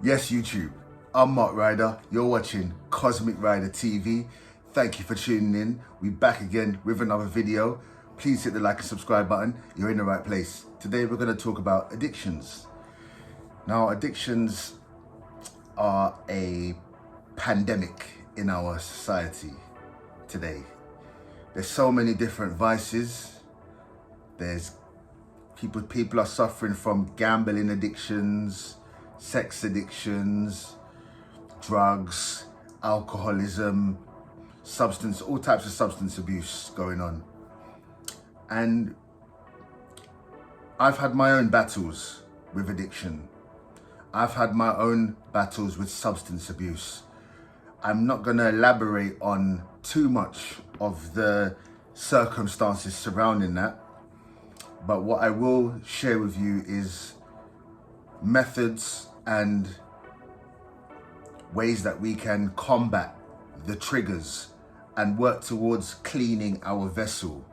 Yes, YouTube. I'm Mark Ryder. You're watching Cosmic Rider TV. Thank you for tuning in. We're back again with another video. Please hit the like and subscribe button. You're in the right place. Today we're going to talk about addictions. Now, addictions are a pandemic in our society today. There's so many different vices. There's people are suffering from gambling addictions, sex addictions, drugs, alcoholism, all types of substance abuse going on. And I've had my own battles with addiction. I've had my own battles with substance abuse. I'm not going to elaborate on too much of the circumstances surrounding that, but what I will share with you is methods and ways that we can combat the triggers and work towards cleaning our vessel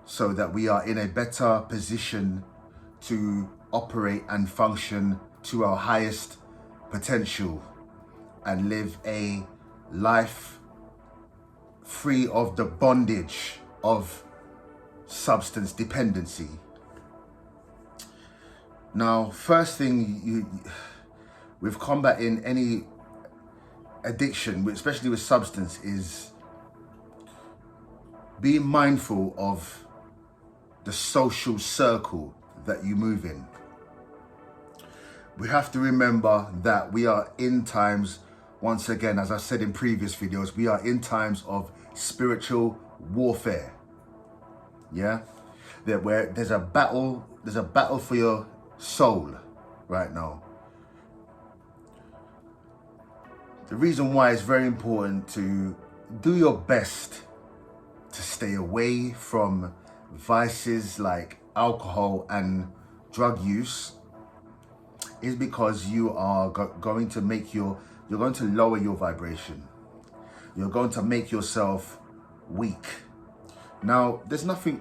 so that we are in a better position to operate and function to our highest potential and live a life free of the bondage of substance dependency. Now, first thing with combating any addiction, especially with substance, is being mindful of the social circle that you move in. We have to remember that we are in times, once again, as I said in previous videos, we are in times of spiritual warfare. Yeah, where there's a battle for your soul right now. The reason why it's very important to do your best to stay away from vices like alcohol and drug use is because you are going to lower your vibration. You're going to make yourself weak. Now, there's nothing,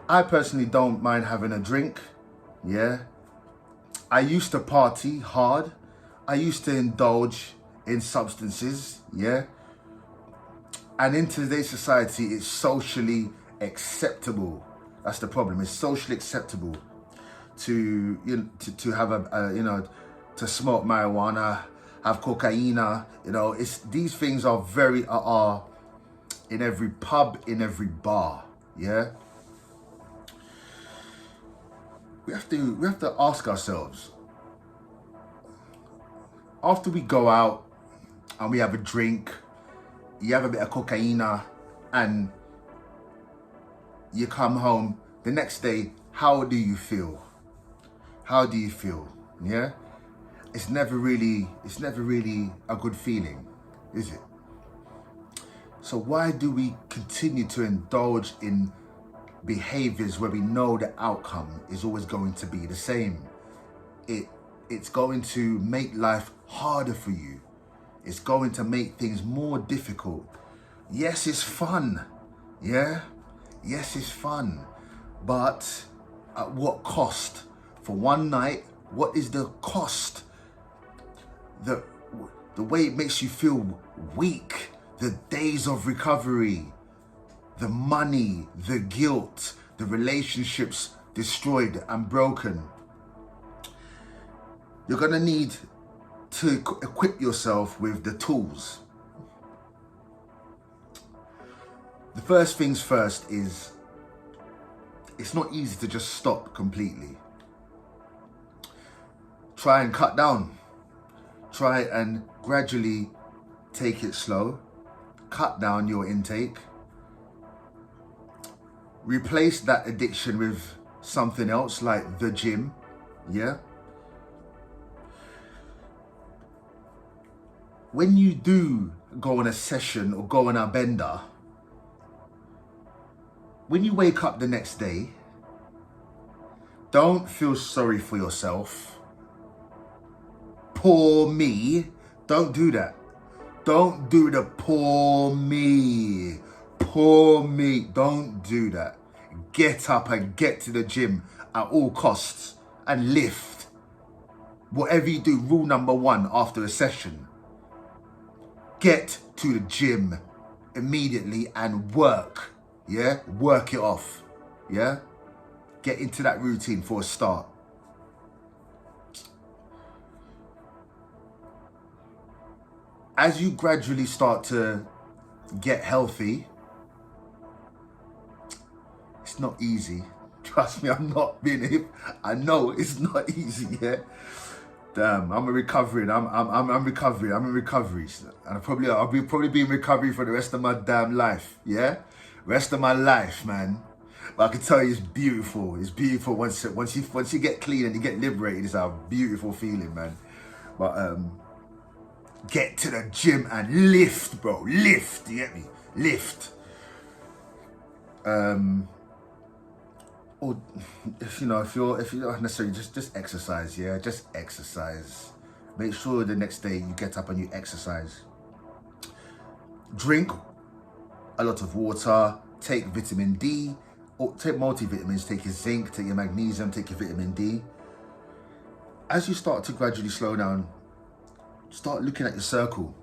I personally don't mind having a drink, yeah. I used to party hard. I used to indulge in substances, yeah. And in today's society, it's socially acceptable. That's the problem. It's socially acceptable to have to smoke marijuana, have cocaine. These things are are in every pub, in every bar, yeah. We have to ask ourselves, after we go out and we have a drink, you have a bit of cocaine, and you come home the next day, how do you feel? How do you feel? Yeah? It's never really a good feeling, is it? So why do we continue to indulge in behaviors where we know the outcome is always going to be the same? It's going to make life harder for you. It's going to make things more difficult. Yes, it's fun. Yeah? Yes, it's fun. But at what cost? For one night, what is the cost? The way it makes you feel weak, the days of recovery, the money, the guilt, the relationships destroyed and broken. You're gonna need to equip yourself with the tools. The first things first is, it's not easy to just stop completely. Try and cut down. Try and gradually take it slow. Cut down your intake. Replace that addiction with something else like the gym, yeah? When you do go on a session or go on a bender, when you wake up the next day, don't feel sorry for yourself. Poor me. Don't do that. Don't do the poor me. Poor me. Don't do that. Get up and get to the gym at all costs and lift. Whatever you do, rule number one after a session, get to the gym immediately and work, yeah? Work it off, yeah? Get into that routine for a start. As you gradually start to get healthy, it's not easy. Trust me, I'm not being hip. I know it's not easy, yeah? Damn, I'm recovering. I'm recovering. I'm in recovery, and I'll probably be in recovery for the rest of my damn life. Yeah, rest of my life, man. But I can tell you, it's beautiful. It's beautiful once you get clean and you get liberated. It's a beautiful feeling, man. But get to the gym and lift, bro. Lift. You get me? Lift. Or if you don't necessarily just exercise, yeah, just exercise. Make sure the next day you get up and you exercise. Drink a lot of water. Take vitamin D, or take multivitamins. Take your zinc, take your magnesium, take your vitamin D. As you start to gradually slow down, start looking at your circle.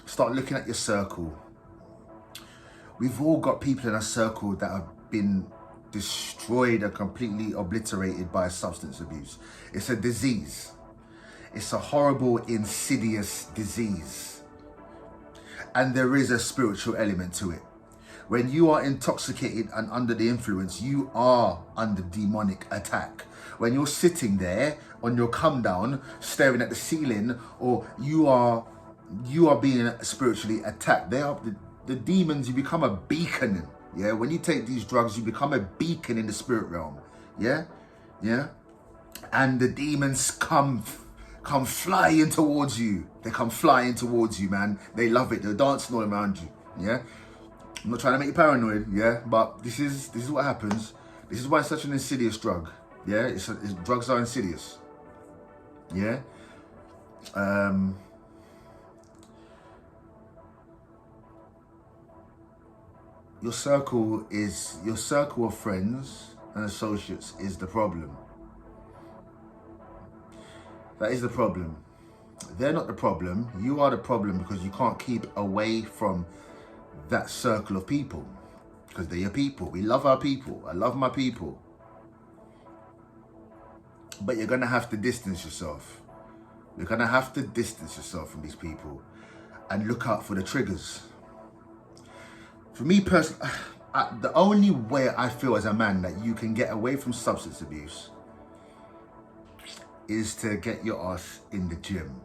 Start looking at your circle. We've all got people in our circle that have been destroyed and completely obliterated by substance abuse. It's a disease. It's a horrible, insidious disease. And there is a spiritual element to it. When you are intoxicated and under the influence, you are under demonic attack. When you're sitting there on your come down, staring at the ceiling, or you are being spiritually attacked, they are the demons. You become a beacon. Yeah, when you take these drugs, you become a beacon in the spirit realm. Yeah, yeah, and the demons come flying towards you. They come flying towards you, man. They love it. They're dancing all around you. Yeah, I'm not trying to make you paranoid. Yeah, but this is what happens. This is why it's such an insidious drug. Yeah, drugs are insidious. Yeah. Your circle of friends and associates is the problem. That is the problem. They're not the problem. You are the problem because you can't keep away from that circle of people. Because they're your people. We love our people. I love my people. But you're going to have to distance yourself. You're going to have to distance yourself from these people and look out for the triggers. For me personally, the only way I feel as a man that you can get away from substance abuse is to get your ass in the gym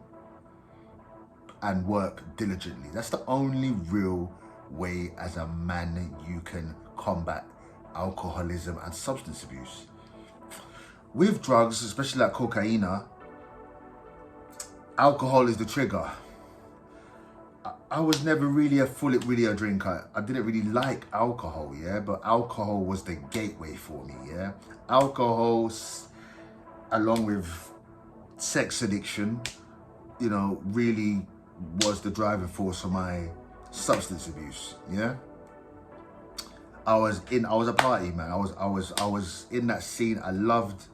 and work diligently. That's the only real way as a man you can combat alcoholism and substance abuse. With drugs, especially like cocaine, alcohol is the trigger. I was never really a drinker. I didn't really like alcohol, yeah, but alcohol was the gateway for me, yeah. Alcohol, along with sex addiction, you know, really was the driving force for my substance abuse, yeah. I was a party man. I was in that scene. I loved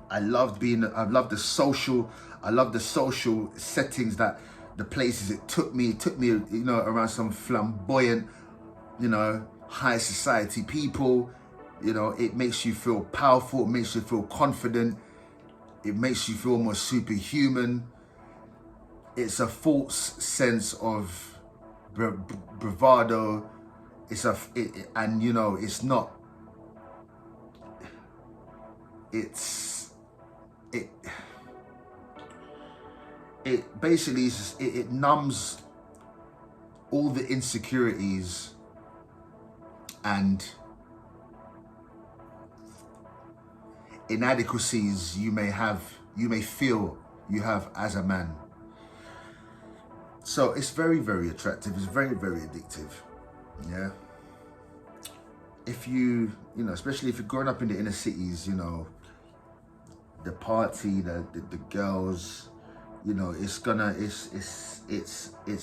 the social settings, that the places it took me, you know, around some flamboyant, you know, high society people. You know, it makes you feel powerful, it makes you feel confident, it makes you feel almost superhuman. It's a false sense of bravado. And you know, it's not. It basically is it numbs all the insecurities and inadequacies you may feel you have as a man. So it's very, very attractive. It's very, very addictive. Yeah. If you know, especially if you're growing up in the inner cities, you know, the party, the girls, you know, it's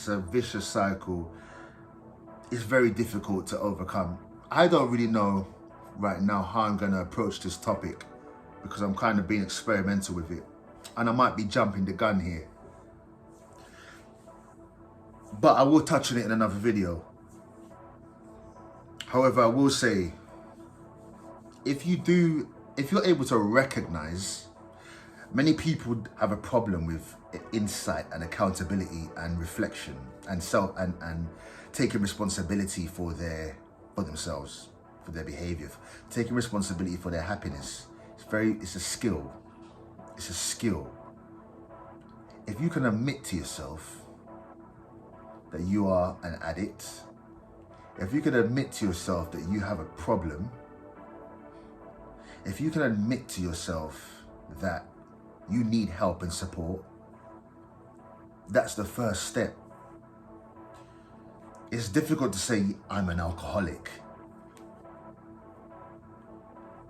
a vicious cycle. It's very difficult to overcome. I don't really know right now how I'm gonna approach this topic, because I'm kind of being experimental with it. And I might be jumping the gun here. But I will touch on it in another video. However, I will say, if you're able to recognize, many people have a problem with insight and accountability and reflection and and taking responsibility for themselves, for their behavior, taking responsibility for their happiness. It's a skill. It's a skill. If you can admit to yourself that you are an addict, if you can admit to yourself that you have a problem, if you can admit to yourself that you need help and support, that's the first step. It's difficult to say I'm an alcoholic.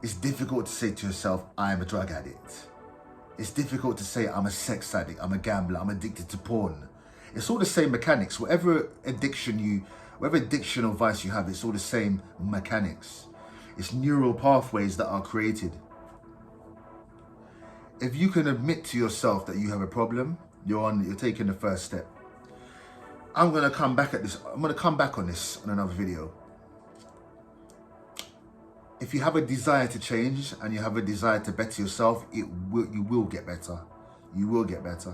It's difficult to say to yourself, I'm a drug addict. It's difficult to say I'm a sex addict, I'm a gambler, I'm addicted to porn. It's all the same mechanics. Whatever addiction or vice you have, it's all the same mechanics. It's neural pathways that are created. If you can admit to yourself that you have a problem, you're taking the first step. I'm gonna come back on this in another video. If you have a desire to change and you have a desire to better yourself, you will get better. You will get better.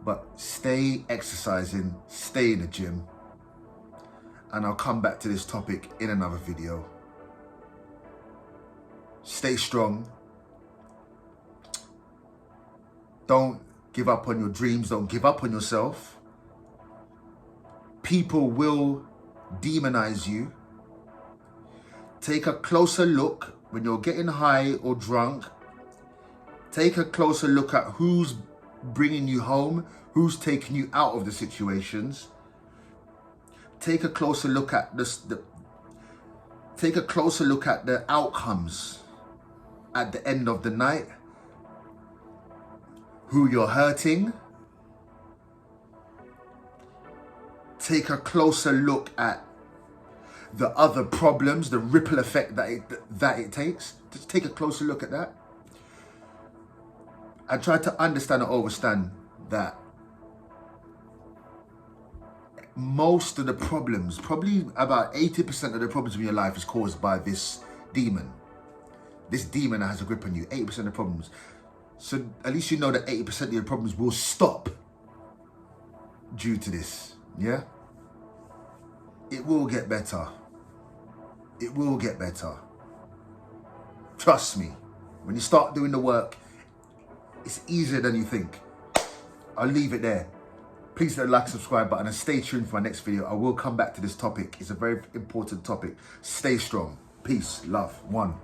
But stay exercising, stay in the gym, and I'll come back to this topic in another video. Stay strong. Don't give up on your dreams. Don't give up on yourself. People will demonize you. Take a closer look when you're getting high or drunk. Take a closer look at who's bringing you home, who's taking you out of the situations. Take a closer look at take a closer look at the outcomes at the end of the night. Who you're hurting. Take a closer look at the other problems, the ripple effect that it takes. Just take a closer look at that. And try to understand and understand that most of the problems, probably about 80% of the problems in your life is caused by this demon. This demon that has a grip on you, 80% of the problems. So at least you know that 80% of your problems will stop due to this, yeah? It will get better. It will get better. Trust me. When you start doing the work, it's easier than you think. I'll leave it there. Please hit the like, subscribe button and stay tuned for my next video. I will come back to this topic. It's a very important topic. Stay strong. Peace, love, one.